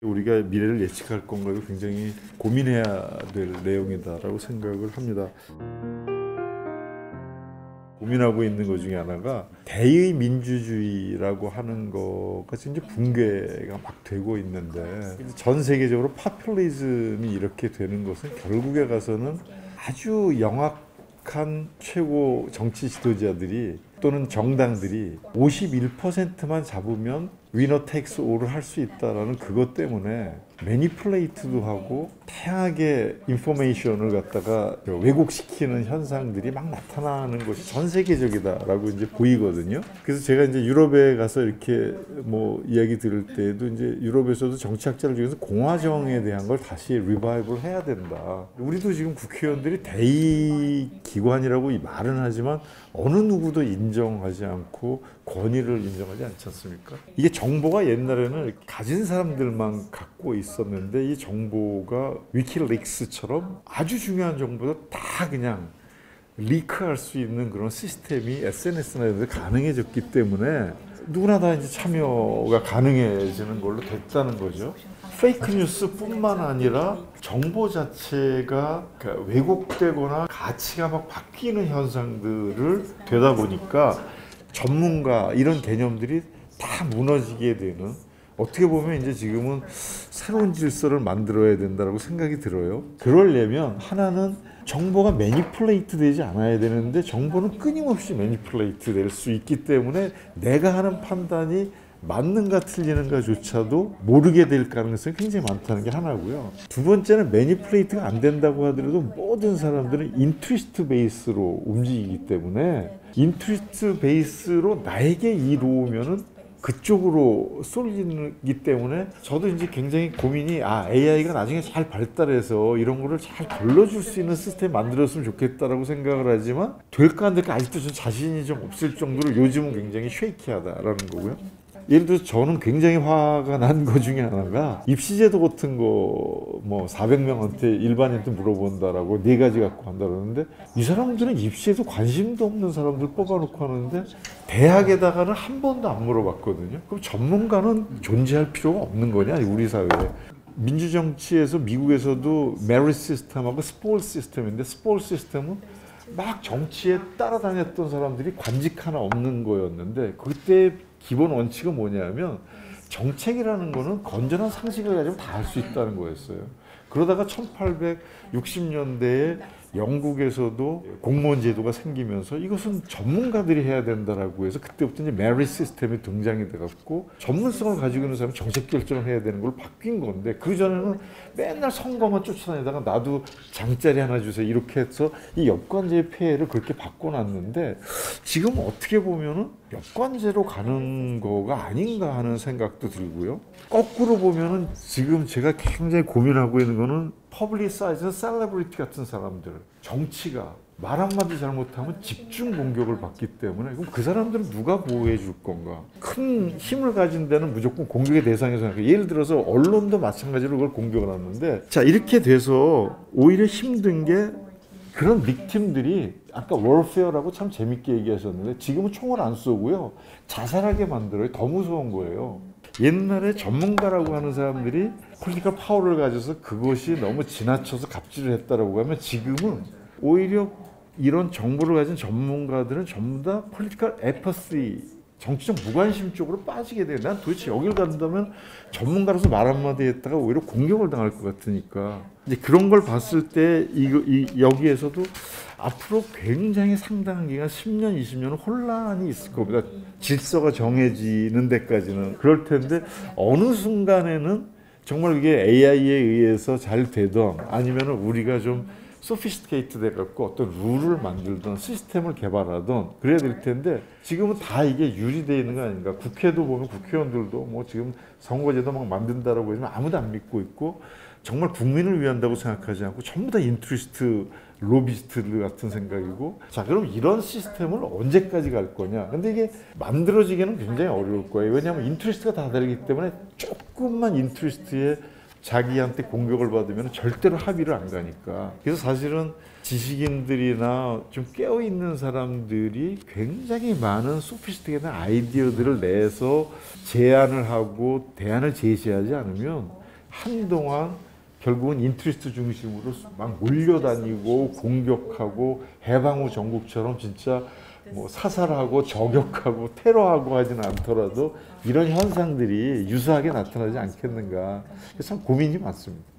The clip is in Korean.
우리가 미래를 예측할 건가도 굉장히 고민해야 될 내용이다라고 생각을 합니다. 고민하고 있는 것 중에 하나가 대의 민주주의라고 하는 거가 이제 붕괴가 막 되고 있는데, 전 세계적으로 파퓰리즘이 이렇게 되는 것은 결국에 가서는 아주 영악한 최고 정치 지도자들이 또는 정당들이 51%만 잡으면 위너 테이크스 올을 할 수 있다라는 그것 때문에 매니플레이트도 하고 다양하게 인포메이션을 갖다가 왜곡시키는 현상들이 막 나타나는 것이 전 세계적이다라고 이제 보이거든요. 그래서 제가 이제 유럽에 가서 이렇게 뭐 이야기 들을 때에도 이제 유럽에서도 정치학자들 중에서 공화정에 대한 걸 다시 리바이벌 해야 된다. 우리도 지금 국회의원들이 대의 기관이라고 말은 하지만 어느 누구도 인정하지 않고 권위를 인정하지 않지 않습니까? 이게 정보가 옛날에는 가진 사람들만 갖고 있었는데, 이 정보가 위키릭스처럼 아주 중요한 정보도 다 그냥 리크할 수 있는 그런 시스템이 SNS나 이런 데 가능해졌기 때문에 누구나 다 이제 참여가 가능해지는 걸로 됐다는 거죠. 페이크 뉴스뿐만 아니라 정보 자체가 왜곡되거나 가치가 막 바뀌는 현상들을 되다 보니까 전문가 이런 개념들이 다 무너지게 되는, 어떻게 보면 이제 지금은 새로운 질서를 만들어야 된다고 생각이 들어요. 그러려면 하나는 정보가 매니플레이트 되지 않아야 되는데, 정보는 끊임없이 매니플레이트 될 수 있기 때문에 내가 하는 판단이 맞는가 틀리는가조차도 모르게 될 가능성이 굉장히 많다는 게 하나고요. 두 번째는 매니플레이트가 안 된다고 하더라도 모든 사람들은 인트리스트 베이스로 움직이기 때문에, 인트리스트 베이스로 나에게 이로우면은 그쪽으로 쏠리기 때문에 저도 이제 굉장히 고민이, AI가 나중에 잘 발달해서 이런 거를 잘 걸러줄 수 있는 시스템 만들었으면 좋겠다라고 생각을 하지만 될까 안 될까 아직도 좀 자신이 좀 없을 정도로 요즘은 굉장히 쉐이키하다라는 거고요. 예를 들어서 저는 굉장히 화가 난 것 중에 하나가, 입시제도 같은 거 뭐 400명한테 일반인한테 물어본다라고 4가지 갖고 한다 그러는데, 이 사람들은 입시에도 관심도 없는 사람들 뽑아놓고 하는데 대학에다가는 한 번도 안 물어봤거든요. 그럼 전문가는 존재할 필요가 없는 거냐 우리 사회에. 민주정치에서 미국에서도 메리트 시스템하고 스포츠 시스템인데, 스포츠 시스템은 막 정치에 따라다녔던 사람들이 관직 하나 없는 거였는데, 그때 기본 원칙은 뭐냐면 정책이라는 거는 건전한 상식을 가지고 다 할 수 있다는 거였어요. 그러다가 1860년대에 영국에서도 공무원 제도가 생기면서 이것은 전문가들이 해야 된다라고 해서 그때부터 이제 메리트 시스템이 등장이 돼갖고 전문성을 가지고 있는 사람이 정책 결정을 해야 되는 걸로 바뀐 건데, 그 전에는 맨날 선거만 쫓아다니다가 나도 장짜리 하나 주세요 이렇게 해서 이 여권제의 폐해를 그렇게 바꿔놨는데, 지금 어떻게 보면은 여권제로 가는 거가 아닌가 하는 생각도 들고요. 거꾸로 보면은 지금 제가 굉장히 고민하고 있는 거는 퍼블리사이즈는 셀레브리티 같은 사람들, 정치가 말 한마디 잘못하면 집중 공격을 받기 때문에, 그럼 그 사람들은 누가 보호해 줄 건가? 큰 힘을 가진 데는 무조건 공격의 대상에서 생각해요. 예를 들어서 언론도 마찬가지로 그걸 공격을 하는데, 자 이렇게 돼서 오히려 힘든 게, 그런 빅팀들이 아까 월페어라고 참 재밌게 얘기하셨는데 지금은 총을 안 쏘고요, 자살하게 만들어요. 더 무서운 거예요. 옛날에 전문가라고 하는 사람들이 폴리티컬 파워를 가져서 그것이 너무 지나쳐서 갑질을 했다라고 하면, 지금은 오히려 이런 정보를 가진 전문가들은 전부 다 폴리티컬 에퍼시, 정치적 무관심 쪽으로 빠지게 돼요. 난 도대체 여길 간다면 전문가로서 말 한마디 했다가 오히려 공격을 당할 것 같으니까. 이제 그런 걸 봤을 때 여기에서도 앞으로 굉장히 상당한 기간 10년, 20년은 혼란이 있을 겁니다. 질서가 정해지는 데까지는. 그럴 텐데 어느 순간에는 정말 이게 AI에 의해서 잘 되던, 아니면 우리가 좀 소피스티케이트 돼갖고 어떤 룰을 만들던 시스템을 개발하던 그래야 될 텐데, 지금은 다 이게 유리되어 있는 거 아닌가. 국회도 보면 국회의원들도 뭐 지금 선거제도 막 만든다라고 하지만 아무도 안 믿고 있고, 정말 국민을 위한다고 생각하지 않고 전부 다 인트리스트 로비스트들 같은 생각이고. 자 그럼 이런 시스템을 언제까지 갈 거냐. 근데 이게 만들어지기는 굉장히 어려울 거예요. 왜냐하면 인트리스트가 다 다르기 때문에 조금만 인트리스트에 자기한테 공격을 받으면 절대로 합의를 안 가니까. 그래서 사실은 지식인들이나 좀 깨어있는 사람들이 굉장히 많은 소피스티케이트한 아이디어들을 내서 제안을 하고 대안을 제시하지 않으면 한동안 결국은 인트리스트 중심으로 막 몰려다니고 공격하고 해방 후 전국처럼 진짜 뭐 사살하고 저격하고 테러하고 하지는 않더라도 이런 현상들이 유사하게 나타나지 않겠는가. 참 고민이 많습니다.